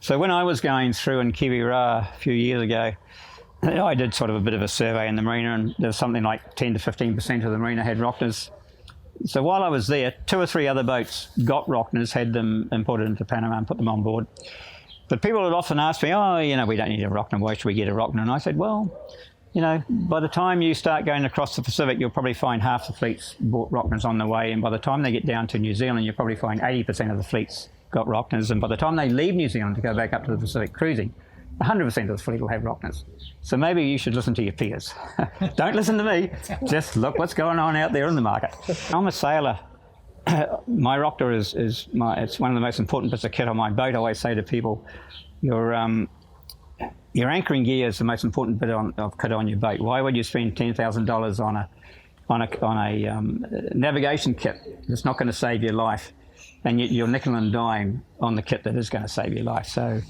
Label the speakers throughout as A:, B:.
A: So when I was going through in Kiwirā a few years ago, I did sort of a bit of a survey in the marina, and there was something like 10 to 15% of the marina had Rocknas. So while I was there, 2 or 3 other boats got Rocknas, had them imported into Panama and put them on board. But people would often ask me, oh, you know, we don't need a Rocna, why should we get a Rocna? And I said, well, you know, by the time you start going across the Pacific, you'll probably find half the fleets bought Rocknas on the way, and by the time they get down to New Zealand, you'll probably find 80% of the fleets got Rocknas, and by the time they leave New Zealand to go back up to the Pacific cruising, 100% of the fleet will have Rocknas. So maybe you should listen to your peers. Don't listen to me, just look what's going on out there in the market. I'm a sailor. My Rocna is one of the most important bits of kit on my boat. I always say to people, your anchoring gear is the most important bit of kit on your boat. Why would you spend $10,000 on a navigation kit that's not going to save your life, and you're nickel and dime on the kit that is going to save your life? So,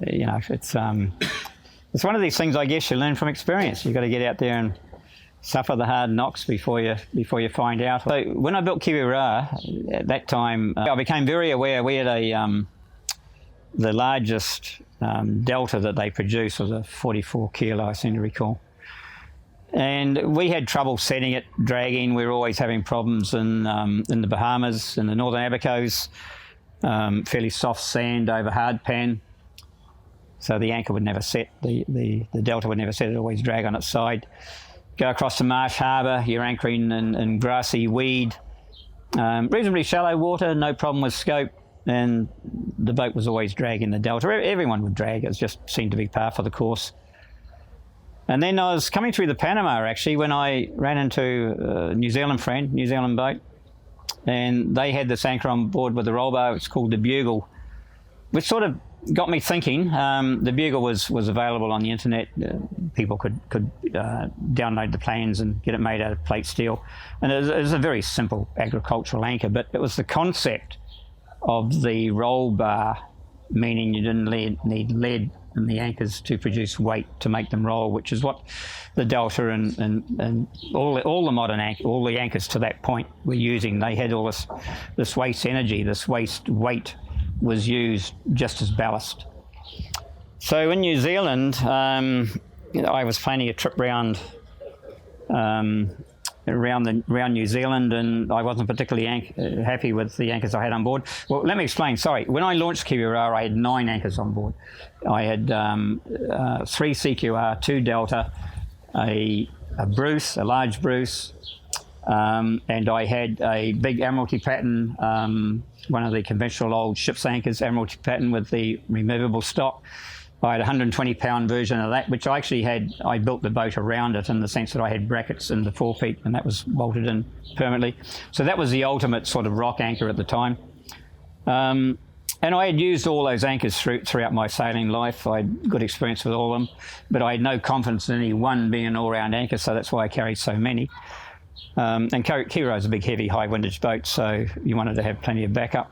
A: you know, it's one of these things, I guess, you learn from experience. You've got to get out there and suffer the hard knocks before you find out. So when I built Kiwirā, at that time, I became very aware we had the largest delta that they produce was a 44 kilo, I seem to recall. And we had trouble setting it, dragging. We were always having problems in the Bahamas, in the Northern Abacos, fairly soft sand over hard pan. So the anchor would never set, the delta would never set, it always drag on its side. Go across to Marsh Harbour, you're anchoring in grassy weed. Reasonably shallow water, no problem with scope, and the boat was always dragging the delta. Everyone would drag, it just seemed to be par for the course. And then I was coming through the Panama, actually, when I ran into a New Zealand friend, New Zealand boat, and they had this anchor on board with a roll bar. It's called the Bugle, which sort of got me thinking. The Bugle was available on the internet. People could download the plans and get it made out of plate steel. And it was a very simple agricultural anchor, but it was the concept of the roll bar, meaning you didn't need lead in the anchors to produce weight to make them roll, which is what the Delta and all the modern all the anchors to that point were using. They had all this waste energy, this waste weight was used just as ballast. So in New Zealand, I was planning a trip around New Zealand, and I wasn't particularly happy with the anchors I had on board. Well, let me explain. Sorry. When I launched Kiwirā, I had 9 anchors on board. I had 3 CQR, 2 Delta, a Bruce, a large Bruce, and I had a big Admiralty pattern, one of the conventional old ship's anchors, Admiralty pattern with the removable stock. I had a 120-pound version of that, which I built the boat around it in the sense that I had brackets in the forepeak, and that was bolted in permanently. So that was the ultimate sort of rock anchor at the time. And I had used all those anchors throughout my sailing life. I had good experience with all of them, but I had no confidence in any one being an all-round anchor, so that's why I carried so many. And Kiwirā is a big, heavy, high-windage boat, so you wanted to have plenty of backup.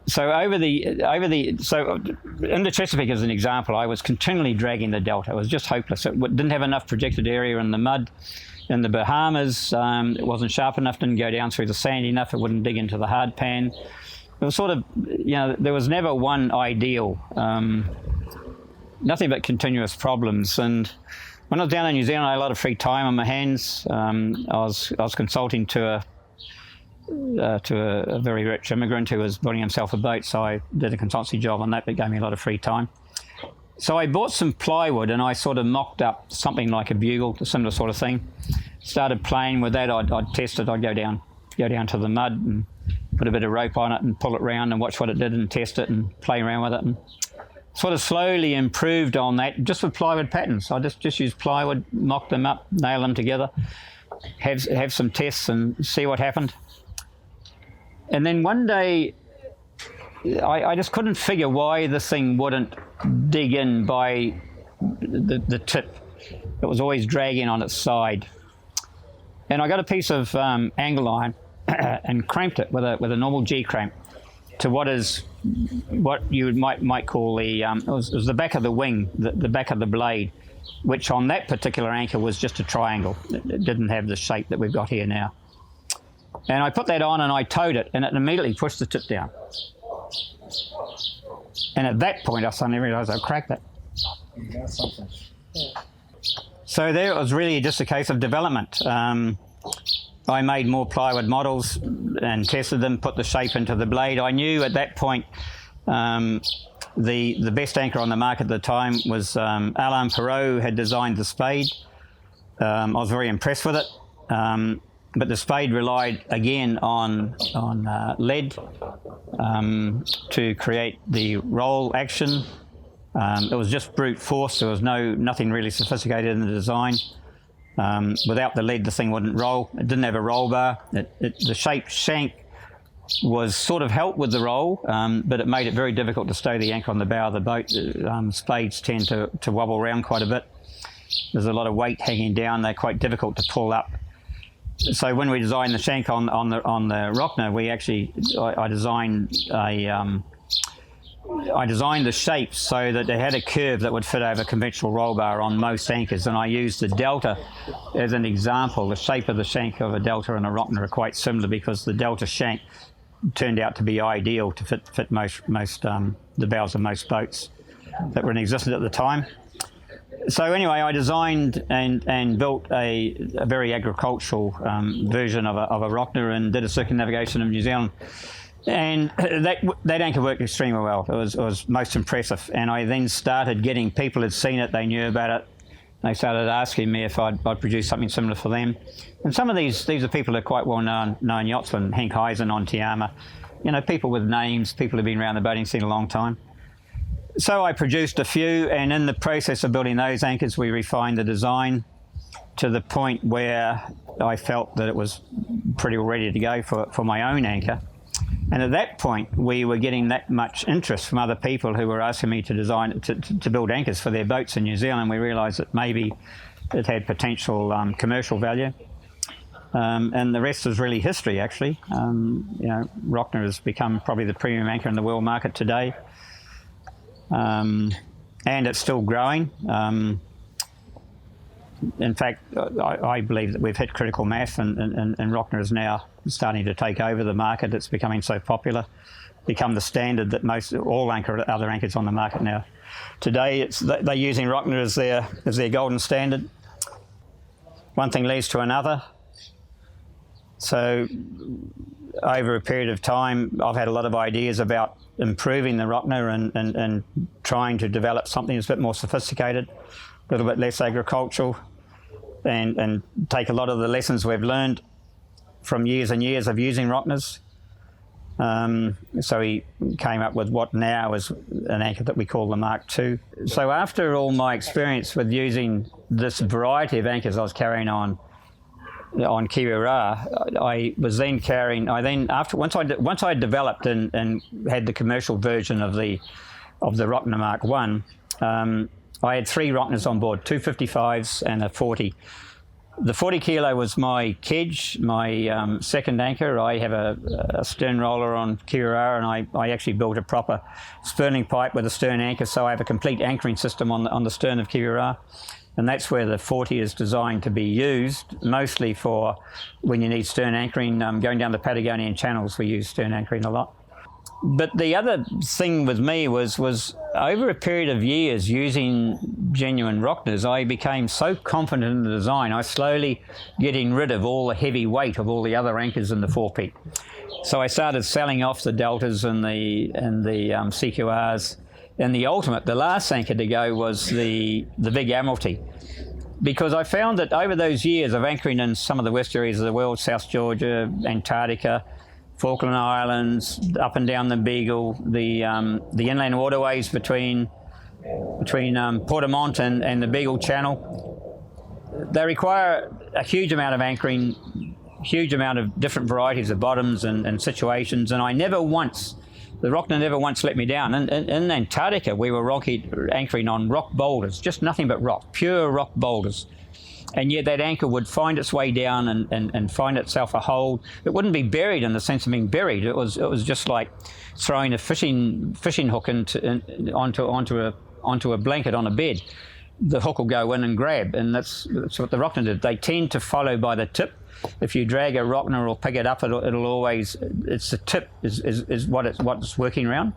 A: So in the Chesapeake, as an example, I was continually dragging the Delta. It was just hopeless. It didn't have enough projected area in the mud. In the Bahamas, it wasn't sharp enough, didn't go down through the sand enough, it wouldn't dig into the hard pan. It was sort of, there was never one ideal. Nothing but continuous problems. And when I was down in New Zealand, I had a lot of free time on my hands. I was consulting to a very rich immigrant who was building himself a boat, so I did a consultancy job on that. That gave me a lot of free time. So I bought some plywood and I sort of mocked up something like a Bugle, a similar sort of thing. Started playing with that. I'd test it. I'd go down to the mud and put a bit of rope on it and pull it around and watch what it did and test it and play around with it, and sort of slowly improved on that just with plywood patterns. I just used plywood, mock them up, nail them together, have some tests and see what happened. And then one day, I just couldn't figure why this thing wouldn't dig in by the tip. It was always dragging on its side. And I got a piece of angle iron and cramped it with a normal G cramp to what you might call it was the back of the wing, the back of the blade, which on that particular anchor was just a triangle. It didn't have the shape that we've got here now. And I put that on and I towed it, and it immediately pushed the tip down. And at that point, I suddenly realised I cracked it.
B: That's something. Yeah.
A: So there it was really just a case of development. I made more plywood models and tested them, put the shape into the blade. I knew at that point the best anchor on the market at the time was Alain Perrault had designed the spade. I was very impressed with it. But the spade relied again on lead to create the roll action. It was just brute force. There was nothing really sophisticated in the design. Without the lead, the thing wouldn't roll. It didn't have a roll bar. The shaped shank was sort of helped with the roll, but it made it very difficult to stow the anchor on the bow of the boat. Spades tend to wobble around quite a bit. There's a lot of weight hanging down. They're quite difficult to pull up. So when we designed the shank on the Rocna, I designed the shape so that it had a curve that would fit over conventional roll bar on most anchors, and I used the delta as an example. The shape of the shank of a delta and a Rocna are quite similar because the delta shank turned out to be ideal to fit most the bows of most boats that were in existence at the time. So anyway, I designed and built a very agricultural version of a Rocna and did a circumnavigation of New Zealand. And that anchor worked extremely well. It was most impressive. And I then started getting people who'd seen it, they knew about it. They started asking me if I'd produce something similar for them. And some of these are people who are quite well-known yachtsmen, Henk Heisen on Tiama. You know, people with names, people who've been around the boating scene a long time. So I produced a few, and in the process of building those anchors, we refined the design to the point where I felt that it was pretty well ready to go for my own anchor. And at that point, we were getting that much interest from other people who were asking me to design, to build anchors for their boats in New Zealand. We realised that maybe it had potential commercial value. And the rest is really history, actually. You know, Rocna has become probably the premium anchor in the world market today. And it's still growing. In fact, I believe that we've hit critical mass, and Rocna is now starting to take over the market. It's becoming so popular, become the standard that all other anchors on the market now. Today, they're using Rocna as their golden standard. One thing leads to another. So over a period of time, I've had a lot of ideas about improving the Rocna and trying to develop something that's a bit more sophisticated, a little bit less agricultural, and take a lot of the lessons we've learned from years and years of using Rocnas. So he came up with what now is an anchor that we call the Mark II. So after all my experience with using this variety of anchors I was carrying on Kiwi-Ra, I was then carrying. Once I developed and had the commercial version of the Rocna Mark I, I had 3 Rocnas on board, 2 55s and a 40. The 40 kilo was my kedge, my second anchor. I have a stern roller on Kiwi-Ra, and I actually built a proper spurning pipe with a stern anchor, so I have a complete anchoring system on the stern of Kiwi-Ra. And that's where the 40 is designed to be used, mostly for when you need stern anchoring. Going down the Patagonian channels, we use stern anchoring a lot. But the other thing with me was over a period of years using genuine Rocnas, I became so confident in the design, I slowly getting rid of all the heavy weight of all the other anchors in the forepeak. So I started selling off the deltas and the CQRs. And the ultimate, the last anchor to go was the Big Admiralty. Because I found that over those years of anchoring in some of the west areas of the world, South Georgia, Antarctica, Falkland Islands, up and down the Beagle, the inland waterways between Port-a-Mont and the Beagle Channel, they require a huge amount of anchoring, huge amount of different varieties of bottoms and situations, and the Rocna never once let me down. In Antarctica, we were anchoring on rock boulders, just nothing but rock, pure rock boulders. And yet that anchor would find its way down and find itself a hold. It wouldn't be buried in the sense of being buried. It was just like throwing a fishing hook onto a blanket on a bed. The hook will go in and grab, and that's what the Rocna did. They tend to follow by the tip. If you drag a Rocna or pick it up, it'll always, it's the tip is what it's working around.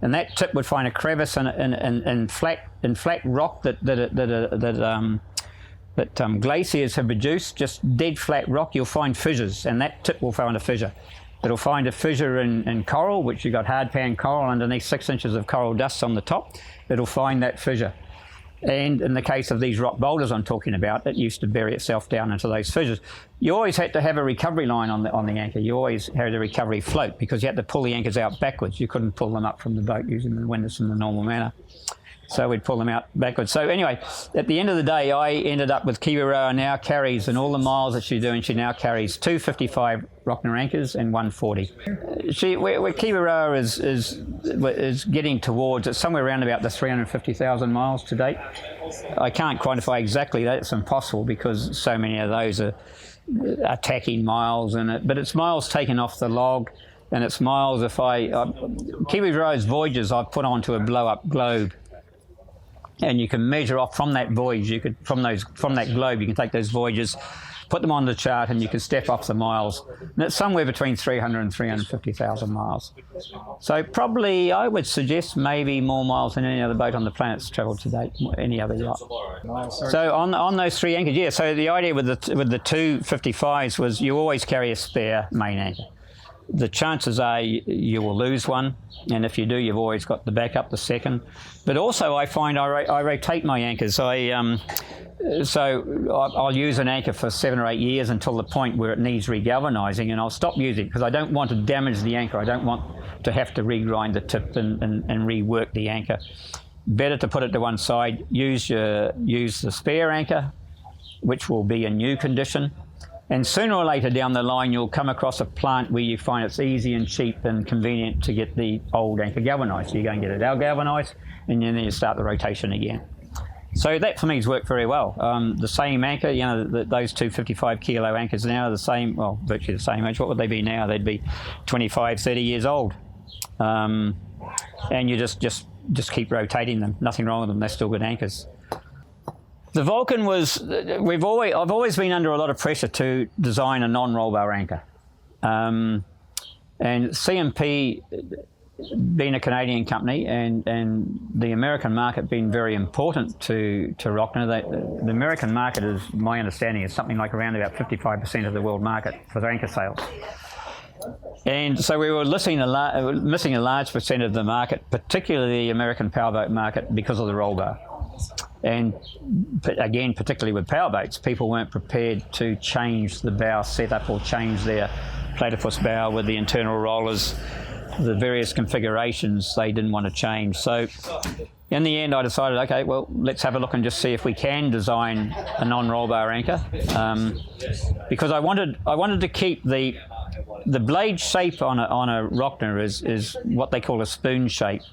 A: and that tip would find a crevice in flat rock that glaciers have produced, just dead flat rock. You'll find fissures, and that tip will find a fissure. It'll find a fissure in coral, which you've got hard pan coral underneath 6 inches of coral dust on the top. It'll find that fissure. And in the case of these rock boulders I'm talking about, it used to bury itself down into those fissures. You always had to have a recovery line on the anchor. You always had a recovery float because you had to pull the anchors out backwards. You couldn't pull them up from the boat using the windlass in the normal manner. So we'd pull them out backwards. So anyway, at the end of the day, I ended up with Kiwiroa now carries, in all the miles that she's doing, she now carries 2 55 Rocna anchors and 1 40. Where Kiwiroa is getting towards, it's somewhere around about the 350,000 miles to date. I can't quantify exactly that, it's impossible because so many of those are tacking miles in it, but it's miles taken off the log, and it's miles Kiwiroa's voyages I've put onto a blow-up globe. And you can measure off from that voyage. From that globe, you can take those voyages, put them on the chart, and you can step off the miles. And it's somewhere between 300 and 350,000 miles. So probably, I would suggest maybe more miles than any other boat on the planet's travelled to date, any other yacht. So on those 3 anchors, yeah. So the idea with the 2 55s was you always carry a spare main anchor. The chances are you will lose one, and if you do, you've always got the backup, the second. But also, I find I rotate my anchors. So I'll use an anchor for 7 or 8 years until the point where it needs regalvanizing, and I'll stop using it because I don't want to damage the anchor. I don't want to have to regrind the tip and rework the anchor. Better to put it to one side. Use the spare anchor, which will be in new condition. And sooner or later down the line, you'll come across a plant where you find it's easy and cheap and convenient to get the old anchor galvanised. So you go and get it out galvanised, and then you start the rotation again. So that for me has worked very well. The same anchor, you know, those 2 55 kilo anchors now are the same, well, virtually the same age. What would they be now? They'd be 25, 30 years old. And you just keep rotating them. Nothing wrong with them. They're still good anchors. The Vulcan was, I've always been under a lot of pressure to design a non-roll bar anchor. And CMP, being a Canadian company and the American market being very important to Rocna, the American market is, my understanding, is something like around about 55% of the world market for anchor sales. And so we were missing a large percent of the market, particularly the American powerboat market, because of the roll bar. And again, particularly with powerboats, people weren't prepared to change the bow setup or change their platypus bow with the internal rollers, the various configurations they didn't want to change. So in the end, I decided, okay, well, let's have a look and just see if we can design a non-roll bar anchor, because I wanted to keep the blade shape on a Rocna is what they call a spoon shape.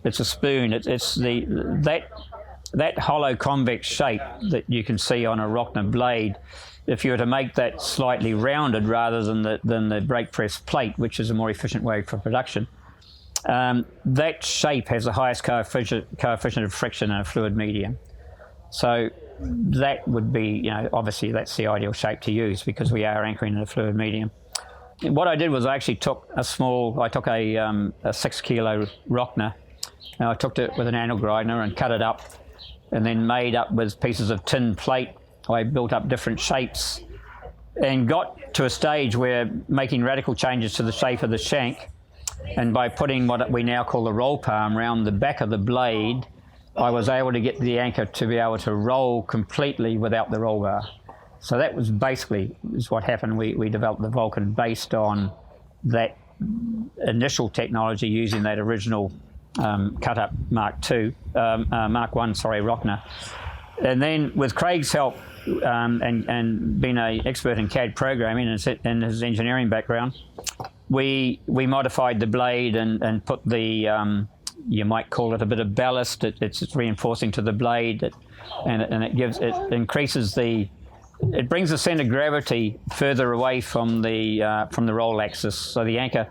A: It's a spoon. It's that hollow convex shape that you can see on a Rocna blade. If you were to make that slightly rounded rather than the brake press plate, which is a more efficient way for production, that shape has the highest coefficient of friction in a fluid medium. So that would be, you know, obviously that's the ideal shape to use because we are anchoring in a fluid medium. And what I did was I actually took a 6 kilo Rocna, and I took it with an angle grinder and cut it up, and then made up with pieces of tin plate. I built up different shapes and got to a stage where making radical changes to the shape of the shank, and by putting what we now call the roll palm around the back of the blade, I was able to get the anchor to be able to roll completely without the roll bar. So that was basically what happened. We developed the Vulcan based on that initial technology using that original cut-up Mark II, Mark I, Rocna. And then with Craig's help and being an expert in CAD programming and his engineering background, we modified the blade and put the, you might call it a bit of ballast. It's reinforcing to the blade, and it increases it brings the center of gravity further away from the roll axis. So the anchor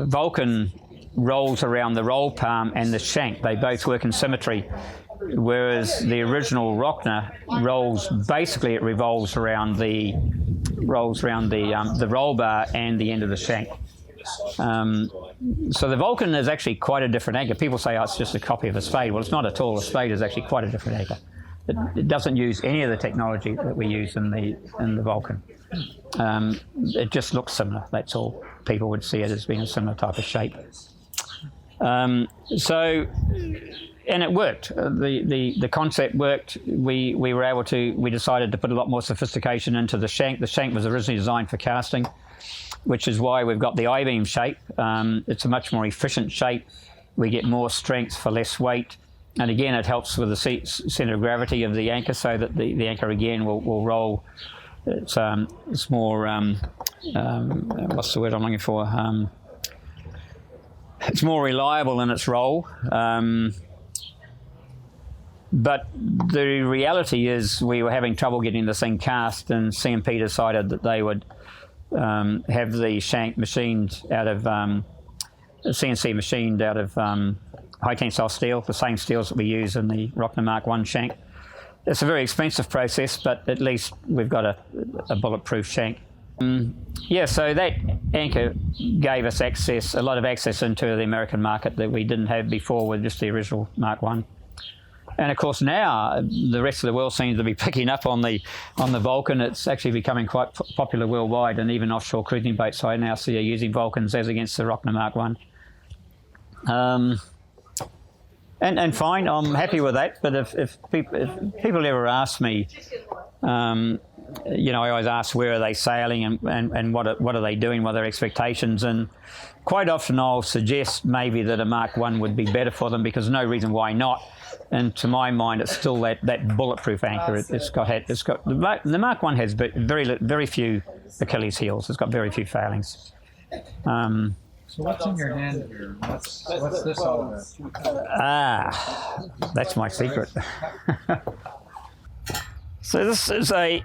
A: Vulcan rolls around the roll palm and the shank. They both work in symmetry, whereas the original Rocna it revolves around the roll bar and the end of the shank. So the Vulcan is actually quite a different anchor. People say, oh, it's just a copy of a spade. Well, it's not at all. A spade is actually quite a different anchor. It doesn't use any of the technology that we use in the Vulcan. It just looks similar, that's all. People would see it as being a similar type of shape. And it worked. The concept worked. We decided to put a lot more sophistication into the shank. The shank was originally designed for casting, which is why we've got the I-beam shape. It's a much more efficient shape. We get more strength for less weight. And again, it helps with the center of gravity of the anchor, so that the anchor again will roll. It's more, what's the word I'm looking for? It's more reliable in its roll. But the reality is we were having trouble getting this thing cast, and CMP decided that they would have the shank machined out of, CNC machined out of high tensile steel, the same steels that we use in the Rocna Mark I shank. It's a very expensive process, but at least we've got a bulletproof shank. Yeah, so that anchor gave us a lot of access into the American market that we didn't have before with just the original Mark I. And of course now the rest of the world seems to be picking up on the Vulcan. It's actually becoming quite popular worldwide, and even offshore cruising boats I now see are using Vulcans as against the Rocna Mark I. And fine, I'm happy with that. But if people ever ask me, I always ask where are they sailing and what are they doing, what are their expectations, and quite often I'll suggest maybe that a Mark I would be better for them, because there's no reason why not. And to my mind, it's still that bulletproof anchor. The Mark I has very few Achilles heels. It's got very few failings.
B: So what's in your hand here? What's this all about?
A: That's my secret. So this is a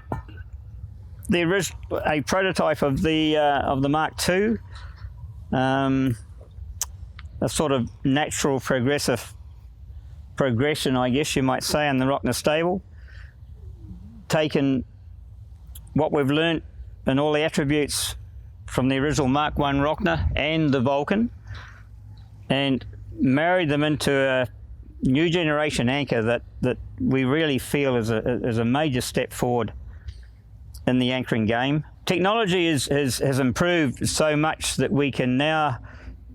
A: prototype of the Mark II, a sort of natural progression, I guess you might say, in the Rocna stable. Taken what we've learnt and all the attributes from the original Mark I Rocna and the Vulcan, and married them into a new generation anchor that we really feel is a major step forward in the anchoring game. Technology has improved so much that we can now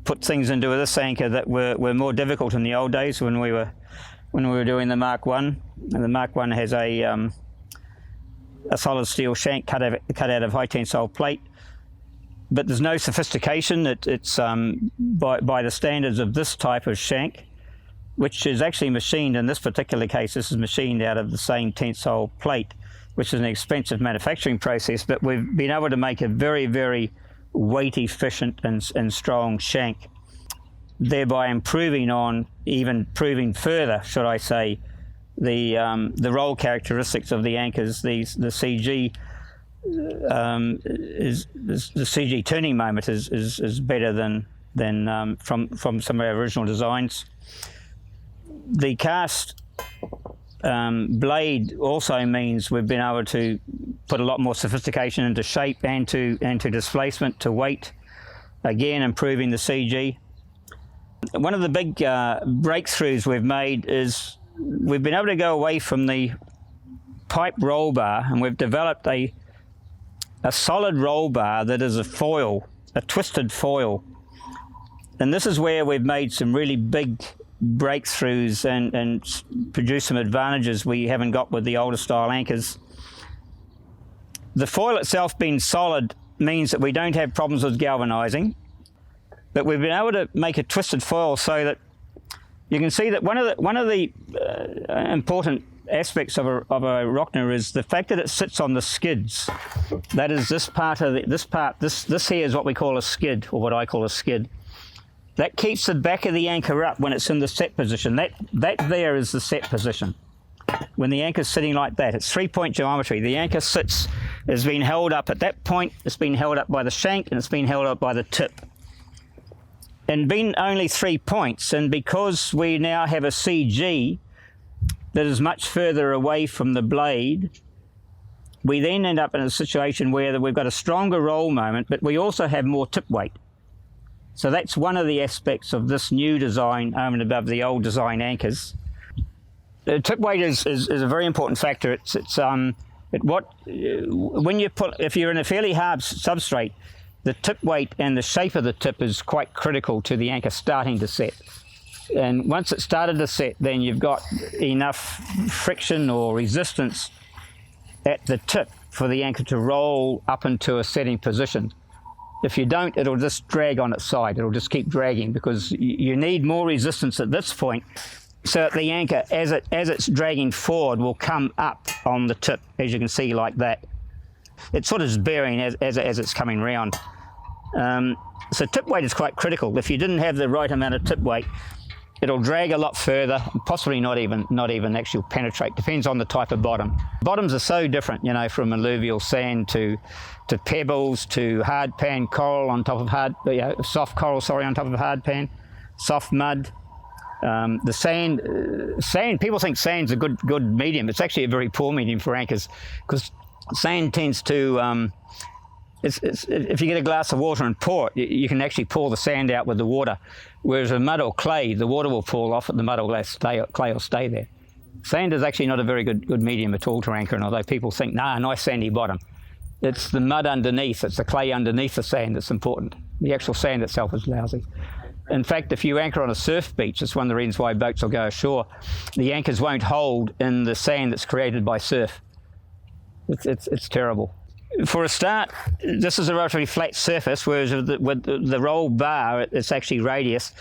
A: put things into this anchor that were more difficult in the old days when we were doing the Mark I. And the Mark I has a solid steel shank cut out of high tensile plate, but there's no sophistication. It's by the standards of this type of shank, which is actually machined, in this particular case, this is machined out of the same tensile plate, which is an expensive manufacturing process, but we've been able to make a very, very weight efficient and strong shank, thereby improving further, should I say, the roll characteristics of the anchors. The CG the CG turning moment is better than from some of our original designs. The cast blade also means we've been able to put a lot more sophistication into shape and to displacement, to weight, again improving the CG. One of the big breakthroughs we've made is we've been able to go away from the pipe roll bar, and we've developed a solid roll bar that is a foil, a twisted foil. And this is where we've made some really big breakthroughs and produced some advantages we haven't got with the older style anchors. The foil itself being solid means that we don't have problems with galvanizing, but we've been able to make a twisted foil so that you can see that one of the important aspects of a Rocna is the fact that it sits on the skids. That is, this here is what we call a skid, or what I call a skid. That keeps the back of the anchor up when it's in the set position. That there is the set position. When the anchor's sitting like that, it's 3-point geometry. The anchor is being held up at that point. It's been held up by the shank, and it's been held up by the tip. And being only 3 points, and because we now have a CG that is much further away from the blade, we then end up in a situation where we've got a stronger roll moment, but we also have more tip weight. So that's one of the aspects of this new design over and above the old design anchors. The tip weight is a very important factor. If you're in a fairly hard substrate, the tip weight and the shape of the tip is quite critical to the anchor starting to set. And once it started to set, then you've got enough friction or resistance at the tip for the anchor to roll up into a setting position. If you don't, it'll just drag on its side. It'll just keep dragging because you need more resistance at this point so that the anchor, as it's dragging forward, will come up on the tip, as you can see, like that. It sort of is bearing as it's coming round. So tip weight is quite critical. If you didn't have the right amount of tip weight, it'll drag a lot further, possibly not even actually penetrate. Depends on the type of bottom. Bottoms are so different, you know, from alluvial sand to pebbles to hard pan coral on top of soft coral, on top of hard pan, soft mud. The sand. People think sand's a good medium. It's actually a very poor medium for anchors because sand tends to. If you get a glass of water and pour it, you can actually pour the sand out with the water. Whereas with mud or clay, the water will fall off and the mud or clay will stay there. Sand is actually not a very good medium at all to anchor in, although people think, nice sandy bottom. It's the mud underneath, it's the clay underneath the sand that's important. The actual sand itself is lousy. In fact, if you anchor on a surf beach, it's one of the reasons why boats will go ashore, the anchors won't hold in the sand that's created by surf. It's terrible. For a start, this is a relatively flat surface, whereas with the roll bar, it's actually radius.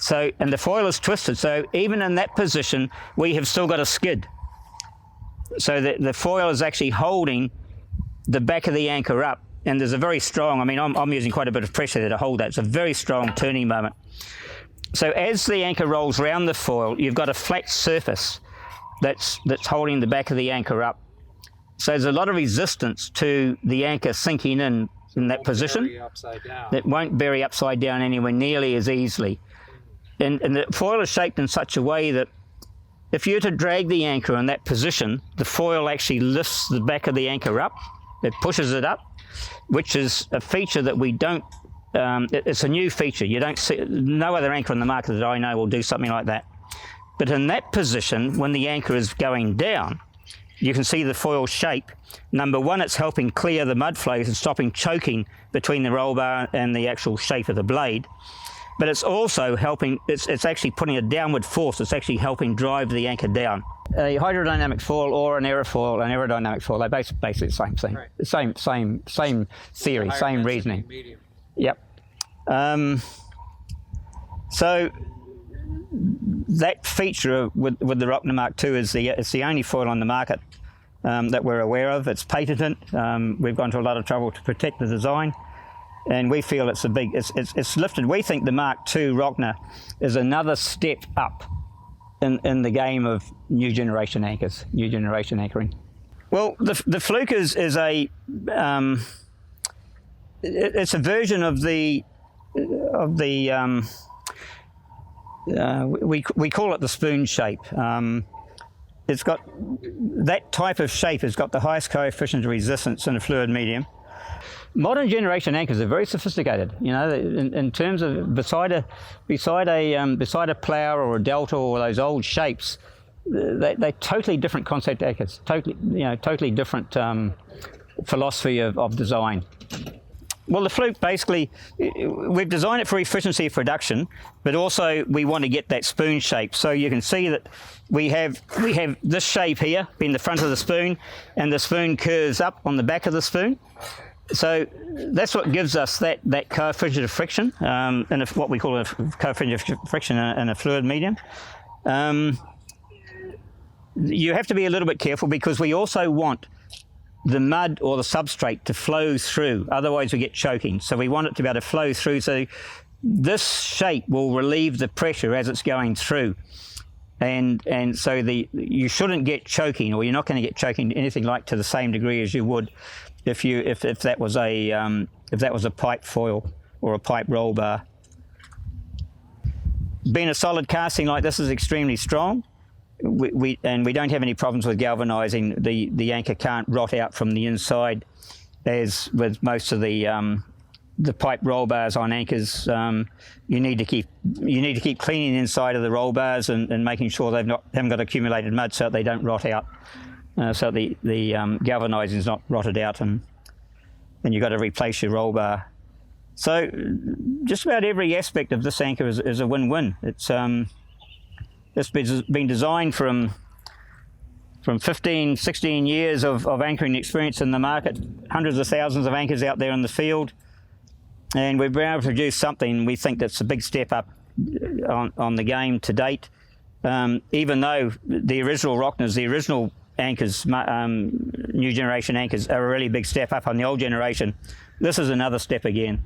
A: And the foil is twisted, so even in that position, we have still got a skid. So the foil is actually holding the back of the anchor up, and there's a very strong, I'm using quite a bit of pressure there to hold that. It's a very strong turning moment. So as the anchor rolls around the foil, you've got a flat surface that's holding the back of the anchor up. So there's a lot of resistance to the anchor sinking in that position. It won't bury upside down anywhere nearly as easily. And the foil is shaped in such a way that if you were to drag the anchor in that position, the foil actually lifts the back of the anchor up. It pushes it up, which is a feature that we don't, it's a new feature. You don't see, no other anchor in the market that I know will do something like that. But in that position, when the anchor is going down, you can see the foil shape. Number one, it's helping clear the mud flows and stopping choking between the roll bar and the actual shape of the blade. But it's also helping, it's actually putting a downward force. It's actually helping drive the anchor down. A hydrodynamic foil or an aerofoil, an aerodynamic foil, they're basically the same thing. Right. Same theory, same reasoning. Medium. Yep. So that feature with the Rocna Mark II is the only foil on the market that we're aware of. It's patented. We've gone to a lot of trouble to protect the design, and we feel it's lifted. We think the Mark II Rocna is another step up in the game of new generation anchors, new generation anchoring. Well, the Fluke is a it's a version of the we call it the spoon shape. It's got that type of shape has got the highest coefficient of resistance in a fluid medium. Modern generation anchors are very sophisticated. You know, in terms of beside a plough or a delta or those old shapes, they're totally different concept anchors. Totally different philosophy of design. Well, the Fluke basically, we've designed it for efficiency of production, but also we want to get that spoon shape. So you can see that we have this shape here being the front of the spoon, and the spoon curves up on the back of the spoon. So that's what gives us that coefficient of friction, and what we call a coefficient of friction in a fluid medium. You have to be a little bit careful because we also want the mud or the substrate to flow through, otherwise we get choking. So we want it to be able to flow through, so this shape will relieve the pressure as it's going through. And so you shouldn't get choking, or you're not going to get choking anything like to the same degree as you would if that was a pipe foil or a pipe roll bar. Being a solid casting like this is extremely strong. We don't have any problems with galvanizing. The anchor can't rot out from the inside, as with most of the the pipe roll bars on anchors, you need to keep cleaning the inside of the roll bars and making sure haven't got accumulated mud so that they don't rot out, so the galvanizing is not rotted out, and you've got to replace your roll bar. So just about every aspect of this anchor is a win-win. It's been designed from 15, 16 years of anchoring experience in the market, hundreds of thousands of anchors out there in the field, and we've been able to produce something we think that's a big step up on the game to date. Even though the original Rocknas, the original anchors, new generation anchors, are a really big step up on the old generation, this is another step again.